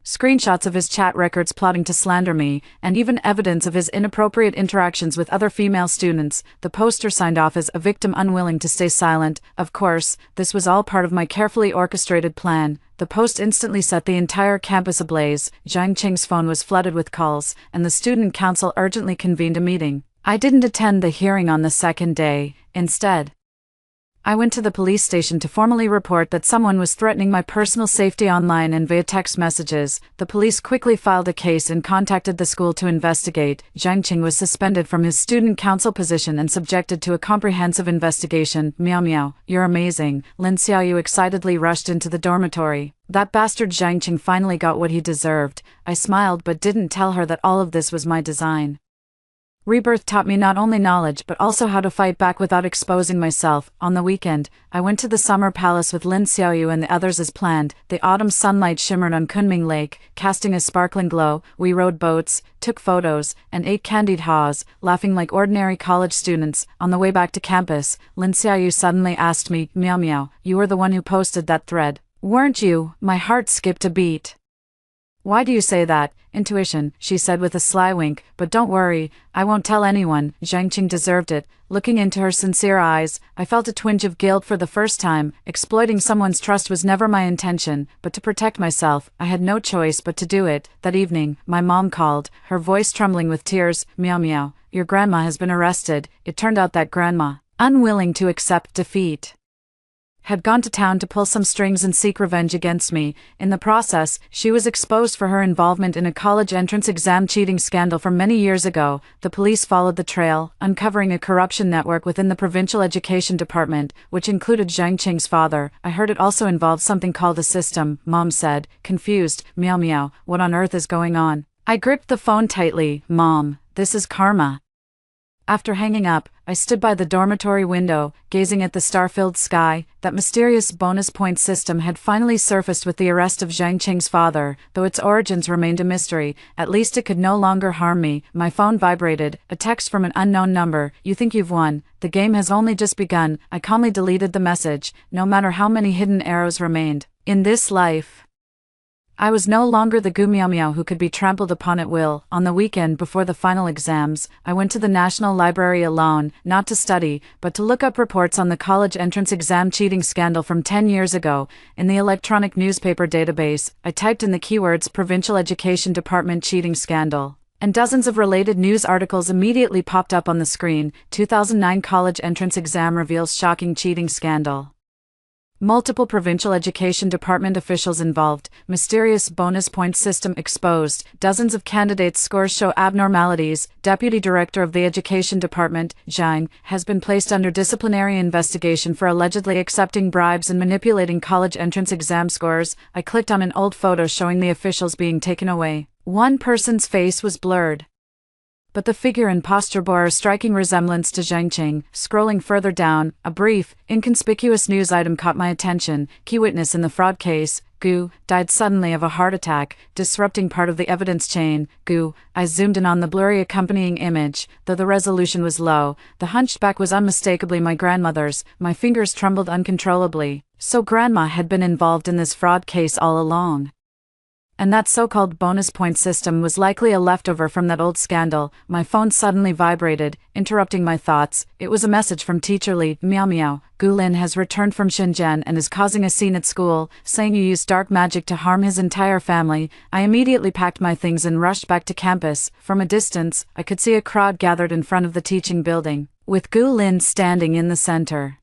screenshots of his chat records plotting to slander me, and even evidence of his inappropriate interactions with other female students. The poster signed off as a victim unwilling to stay silent. Of course, this was all part of my carefully orchestrated plan. The post instantly set the entire campus ablaze. Zhang Qing's phone was flooded with calls, and the student council urgently convened a meeting. I didn't attend the hearing on the second day. Instead, I went to the police station to formally report that someone was threatening my personal safety online and via text messages. The police quickly filed a case and contacted the school to investigate. Zhang Qing was suspended from his student council position and subjected to a comprehensive investigation. Meow meow, you're amazing. Lin Xiaoyu excitedly rushed into the dormitory. That bastard Zhang Qing finally got what he deserved. I smiled but didn't tell her that all of this was my design. Rebirth taught me not only knowledge but also how to fight back without exposing myself. On the weekend, I went to the summer palace with Lin Xiaoyu and the others as planned. The autumn sunlight shimmered on Kunming Lake, casting a sparkling glow. We rode boats, took photos, and ate candied haws, laughing like ordinary college students. On the way back to campus, Lin Xiaoyu suddenly asked me, "Meow meow, you were the one who posted that thread, weren't you?" My heart skipped a beat. "Why do you say that?" "Intuition," she said with a sly wink, "but don't worry, I won't tell anyone." Zhang Qing deserved it. Looking into her sincere eyes, I felt a twinge of guilt for the first time. Exploiting someone's trust was never my intention, but to protect myself, I had no choice but to do it. That evening, my mom called, her voice trembling with tears. "Meow meow, your grandma has been arrested." It turned out that grandma, unwilling to accept defeat, had gone to town to pull some strings and seek revenge against me. In the process, she was exposed for her involvement in a college entrance exam cheating scandal from many years ago. The police followed the trail, uncovering a corruption network within the provincial education department, which included Zhang Qing's father. I heard it also involved something called a system, Mom said, confused. Meow meow, what on earth is going on? I gripped the phone tightly. Mom, this is karma. After hanging up, I stood by the dormitory window, gazing at the star-filled sky. That mysterious bonus point system had finally surfaced with the arrest of Zhang Qing's father. Though its origins remained a mystery, at least it could no longer harm me. My phone vibrated, a text from an unknown number. "You think you've won? The game has only just begun." I calmly deleted the message. No matter how many hidden arrows remained in this life, I was no longer the Gu Miao Miao who could be trampled upon at will. On the weekend before the final exams, I went to the National Library alone, not to study, but to look up reports on the college entrance exam cheating scandal from 10 years ago. In the electronic newspaper database, I typed in the keywords Provincial Education Department cheating scandal, and dozens of related news articles immediately popped up on the screen. 2009 college entrance exam reveals shocking cheating scandal. Multiple provincial education department officials involved, mysterious bonus point system exposed, dozens of candidates' scores show abnormalities. Deputy Director of the Education Department, Zhang, has been placed under disciplinary investigation for allegedly accepting bribes and manipulating college entrance exam scores. I clicked on an old photo showing the officials being taken away. One person's face was blurred, but the figure and posture bore a striking resemblance to Zhang Qing. Scrolling further down, a brief, inconspicuous news item caught my attention. Key witness in the fraud case, Gu, died suddenly of a heart attack, disrupting part of the evidence chain. Gu. I zoomed in on the blurry accompanying image. Though the resolution was low, the hunchback was unmistakably my grandmother's. My fingers trembled uncontrollably. So grandma had been involved in this fraud case all along. And that so-called bonus point system was likely a leftover from that old scandal. My phone suddenly vibrated, interrupting my thoughts. It was a message from Teacher Li. "Meow meow, Gu Lin has returned from Shenzhen and is causing a scene at school, saying you used dark magic to harm his entire family." I immediately packed my things and rushed back to campus. From a distance, I could see a crowd gathered in front of the teaching building, with Gu Lin standing in the center,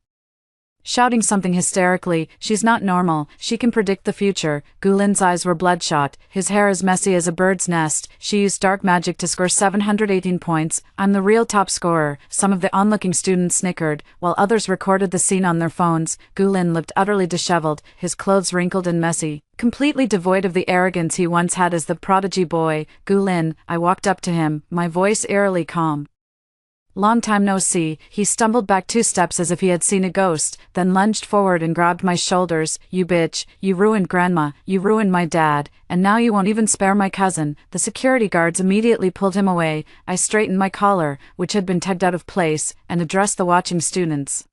shouting something hysterically. "She's not normal, she can predict the future." Gu Lin's eyes were bloodshot, his hair as messy as a bird's nest. "She used dark magic to score 718 points. I'm the real top scorer." Some of the onlooking students snickered, while others recorded the scene on their phones. Gu Lin looked utterly disheveled, his clothes wrinkled and messy, completely devoid of the arrogance he once had as the prodigy boy. "Gu Lin," I walked up to him, my voice eerily calm. "Long time no see." He stumbled back 2 steps as if he had seen a ghost, then lunged forward and grabbed my shoulders. "You bitch, you ruined grandma, you ruined my dad, and now you won't even spare my cousin." The security guards immediately pulled him away. I straightened my collar, which had been tugged out of place, and addressed the watching students.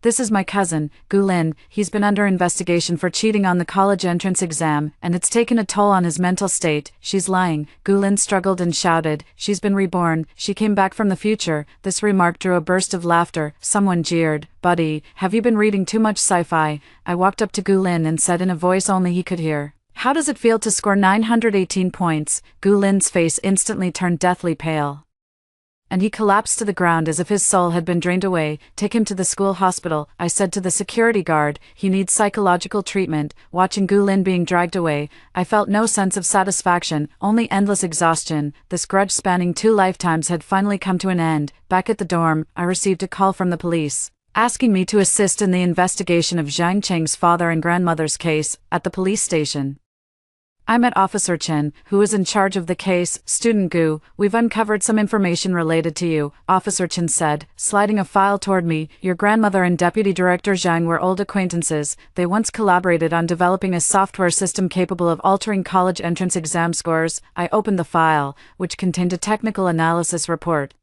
"This is my cousin, Gu Lin. He's been under investigation for cheating on the college entrance exam, and it's taken a toll on his mental state." "She's lying." Gu Lin struggled and shouted. "She's been reborn. She came back from the future." This remark drew a burst of laughter. Someone jeered. "Buddy, have you been reading too much sci-fi?" I walked up to Gu Lin and said in a voice only he could hear, "How does it feel to score 918 points? Gu Lin's face instantly turned deathly pale. And he collapsed to the ground as if his soul had been drained away. Take him to the school hospital, I said to the security guard. He needs psychological treatment. Watching Gu Lin being dragged away, I felt no sense of satisfaction, only endless exhaustion. This grudge spanning 2 lifetimes had finally come to an end. Back at the dorm, I received a call from the police, asking me to assist in the investigation of Zhang Cheng's father and grandmother's case. At the police station, I met Officer Chen, who is in charge of the case. Student Gu, we've uncovered some information related to you, Officer Chen said, sliding a file toward me. Your grandmother and Deputy Director Zhang were old acquaintances. They once collaborated on developing a software system capable of altering college entrance exam scores. I opened the file, which contained a technical analysis report.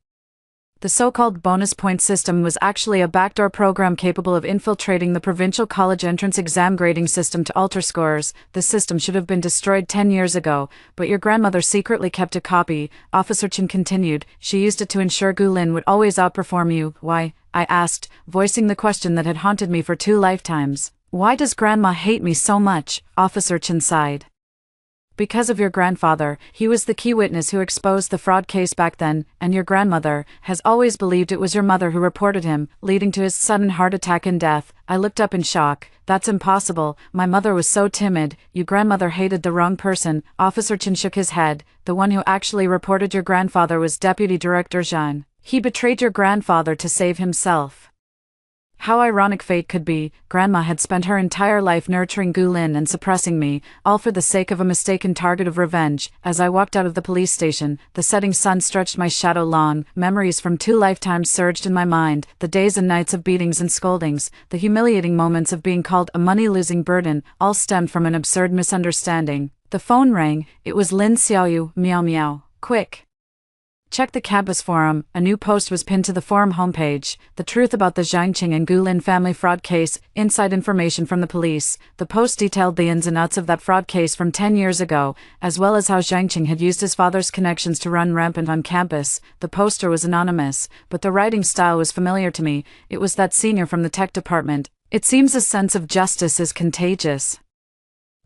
The so-called bonus point system was actually a backdoor program capable of infiltrating the provincial college entrance exam grading system to alter scores. The system should have been destroyed 10 years ago, but your grandmother secretly kept a copy, Officer Chen continued. She used it to ensure Gu Lin would always outperform you. Why? I asked, voicing the question that had haunted me for 2 lifetimes. Why does Grandma hate me so much? Officer Chen sighed. Because of your grandfather, he was the key witness who exposed the fraud case back then, and your grandmother has always believed it was your mother who reported him, leading to his sudden heart attack and death. I looked up in shock. That's impossible. My mother was so timid. Your grandmother hated the wrong person. Officer Chen shook his head. The one who actually reported your grandfather was Deputy Director Zhang. He betrayed your grandfather to save himself. How ironic fate could be. Grandma had spent her entire life nurturing Gu Lin and suppressing me, all for the sake of a mistaken target of revenge. As I walked out of the police station, the setting sun stretched my shadow long. Memories from 2 lifetimes surged in my mind, the days and nights of beatings and scoldings, the humiliating moments of being called a money-losing burden, all stemmed from an absurd misunderstanding. The phone rang. It was Lin Xiaoyu. Meow meow. Quick, check the campus forum. A new post was pinned to the forum homepage. The truth about the Zhang Qing and Gu Lin family fraud case, inside information from the police. The post detailed the ins and outs of that fraud case from 10 years ago, as well as how Zhang Qing had used his father's connections to run rampant on campus. The poster was anonymous, but the writing style was familiar to me. It was that senior from the tech department. It seems a sense of justice is contagious.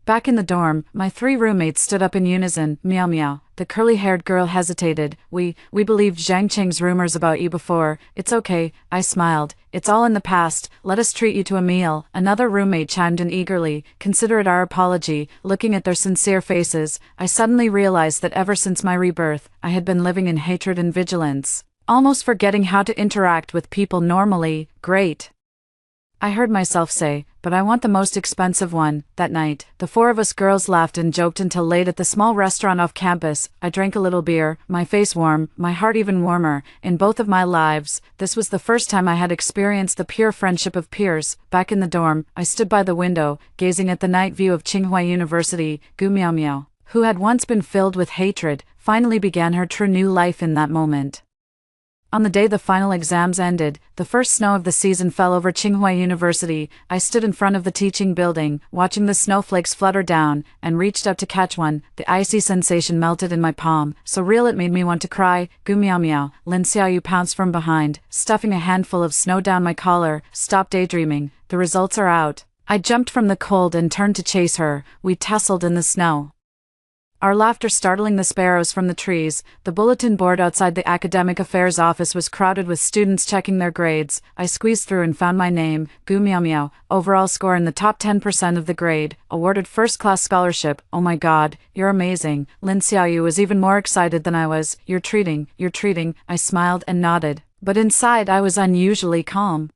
Back in the dorm, my 3 roommates stood up in unison. Meow meow. The curly-haired girl hesitated. We believed Zhang Qing's rumors about you before. It's okay, I smiled. It's all in the past. Let us treat you to a meal. Another roommate chimed in eagerly. Consider it our apology. Looking at their sincere faces, I suddenly realized that ever since my rebirth, I had been living in hatred and vigilance, almost forgetting how to interact with people normally. Great, I heard myself say, but I want the most expensive one. That night, the 4 of us girls laughed and joked until late at the small restaurant off campus. I drank a little beer, my face warm, my heart even warmer. In both of my lives, this was the first time I had experienced the pure friendship of peers. Back in the dorm, I stood by the window, gazing at the night view of Tsinghua University. Gu Miao Miao, who had once been filled with hatred, finally began her true new life in that moment. On the day the final exams ended, the first snow of the season fell over Tsinghua University. I stood in front of the teaching building, watching the snowflakes flutter down, and reached out to catch one. The icy sensation melted in my palm, so real it made me want to cry. Gu Miao Miao. Lin Xiaoyu pounced from behind, stuffing a handful of snow down my collar. Stop daydreaming. The results are out. I jumped from the cold and turned to chase her. We tussled in the snow, our laughter startling the sparrows from the trees. The bulletin board outside the academic affairs office was crowded with students checking their grades. I squeezed through and found my name, Gu Miao Miao, overall score in the top 10% of the grade, awarded first-class scholarship. Oh my god, you're amazing. Lin Xiaoyu was even more excited than I was. You're treating. I smiled and nodded, but inside I was unusually calm.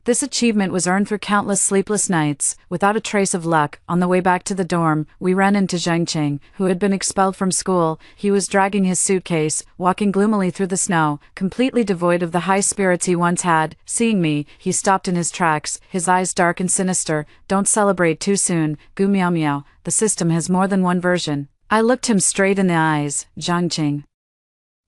This achievement was earned through countless sleepless nights. Without a trace of luck, on the way back to the dorm, we ran into Zhang Qing, who had been expelled from school. He was dragging his suitcase, walking gloomily through the snow, completely devoid of the high spirits he once had. Seeing me, he stopped in his tracks, his eyes dark and sinister. Don't celebrate too soon, Gu Miao Miao. The system has more than one version. I looked him straight in the eyes. Zhang Qing,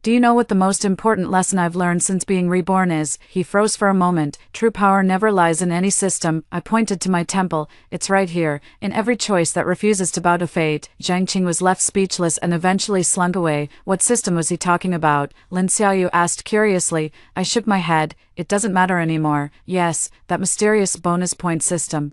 do you know what the most important lesson I've learned since being reborn is? He froze for a moment. True power never lies in any system. I pointed to my temple. It's right here, in every choice that refuses to bow to fate. Zhang Qing was left speechless and eventually slunk away. What system was he talking about? Lin Xiaoyu asked curiously. I shook my head. It doesn't matter anymore. Yes, that mysterious bonus point system.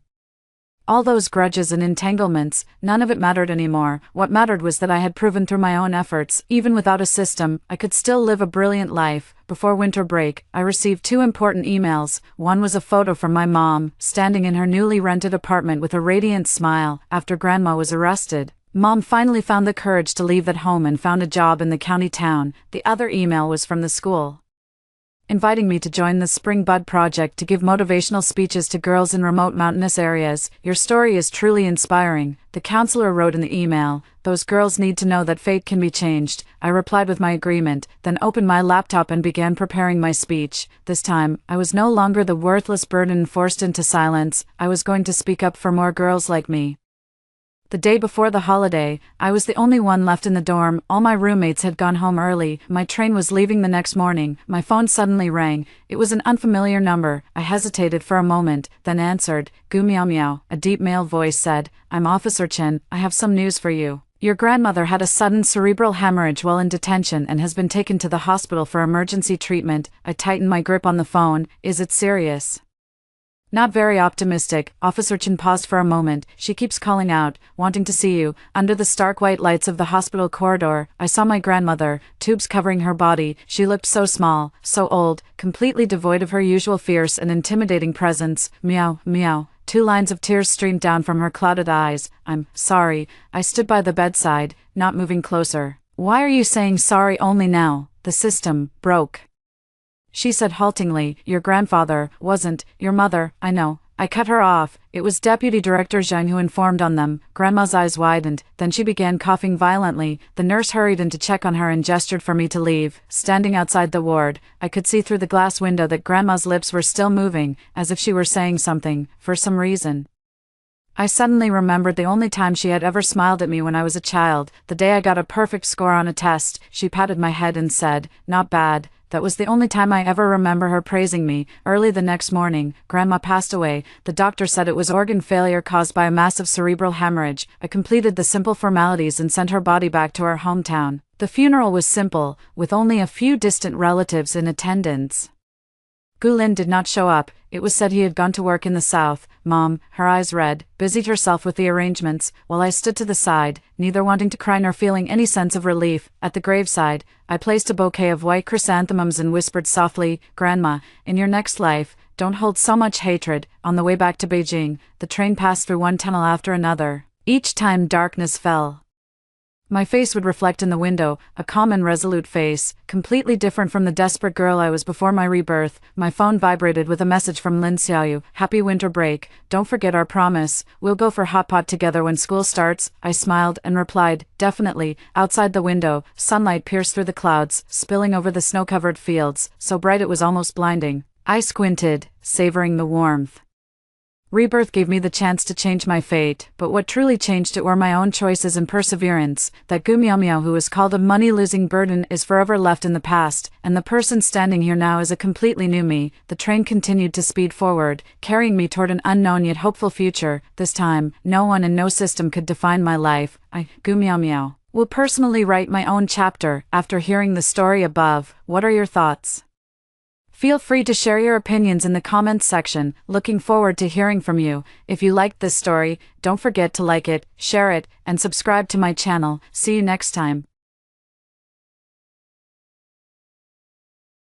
All those grudges and entanglements, none of it mattered anymore. What mattered was that I had proven through my own efforts, even without a system, I could still live a brilliant life. Before winter break, I received 2 important emails. One was a photo from my mom, standing in her newly rented apartment with a radiant smile, after Grandma was arrested. Mom finally found the courage to leave that home and found a job in the county town. The other email was from the school, inviting me to join the Spring Bud Project to give motivational speeches to girls in remote mountainous areas. Your story is truly inspiring, the counselor wrote in the email. Those girls need to know that fate can be changed. I replied with my agreement, then opened my laptop and began preparing my speech. This time, I was no longer the worthless burden forced into silence. I was going to speak up for more girls like me. The day before the holiday, I was the only one left in the dorm. All my roommates had gone home early. My train was leaving the next morning. My phone suddenly rang. It was an unfamiliar number. I hesitated for a moment, then answered. Gu meow meow. A deep male voice said, "I'm Officer Chen. I have some news for you. Your grandmother had a sudden cerebral hemorrhage while in detention and has been taken to the hospital for emergency treatment." I tightened my grip on the phone. Is it serious? Not very optimistic. Officer Chen paused for a moment. She keeps calling out, wanting to see you. Under the stark white lights of the hospital corridor, I saw my grandmother, tubes covering her body. She looked so small, so old, completely devoid of her usual fierce and intimidating presence. Meow, meow. 2 lines of tears streamed down from her clouded eyes. I'm sorry. I stood by the bedside, not moving closer. Why are you saying sorry only now? The system broke, she said haltingly. Your grandfather wasn't your mother. I know. I cut her off. It was Deputy Director Zhang who informed on them. Grandma's eyes widened, then she began coughing violently. The nurse hurried in to check on her and gestured for me to leave. Standing outside the ward, I could see through the glass window that Grandma's lips were still moving, as if she were saying something, for some reason. I suddenly remembered the only time she had ever smiled at me when I was a child, the day I got a perfect score on a test. She patted my head and said, "Not bad." That was the only time I ever remember her praising me. Early the next morning, Grandma passed away. The doctor said it was organ failure caused by a massive cerebral hemorrhage. I completed the simple formalities and sent her body back to her hometown. The funeral was simple, with only a few distant relatives in attendance. Gulin did not show up. It was said he had gone to work in the south. Mom, her eyes red, busied herself with the arrangements, while I stood to the side, neither wanting to cry nor feeling any sense of relief. At the graveside, I placed a bouquet of white chrysanthemums and whispered softly, "Grandma, in your next life, don't hold so much hatred." On the way back to Beijing, the train passed through one tunnel after another. Each time darkness fell, my face would reflect in the window, a calm and resolute face, completely different from the desperate girl I was before my rebirth. My phone vibrated with a message from Lin Xiaoyu. "Happy winter break. Don't forget our promise. We'll go for hot pot together when school starts." I smiled and replied, "Definitely." Outside the window, sunlight pierced through the clouds, spilling over the snow-covered fields, so bright it was almost blinding. I squinted, savoring the warmth. Rebirth gave me the chance to change my fate, but what truly changed it were my own choices and perseverance. That Gu Miao Miao who was called a money-losing burden is forever left in the past, and the person standing here now is a completely new me. The train continued to speed forward, carrying me toward an unknown yet hopeful future. This time, no one and no system could define my life. I, Gu Miao Miao, will personally write my own chapter. After hearing the story above, what are your thoughts? Feel free to share your opinions in the comments section. Looking forward to hearing from you. If you liked this story, don't forget to like it, share it, and subscribe to my channel. See you next time.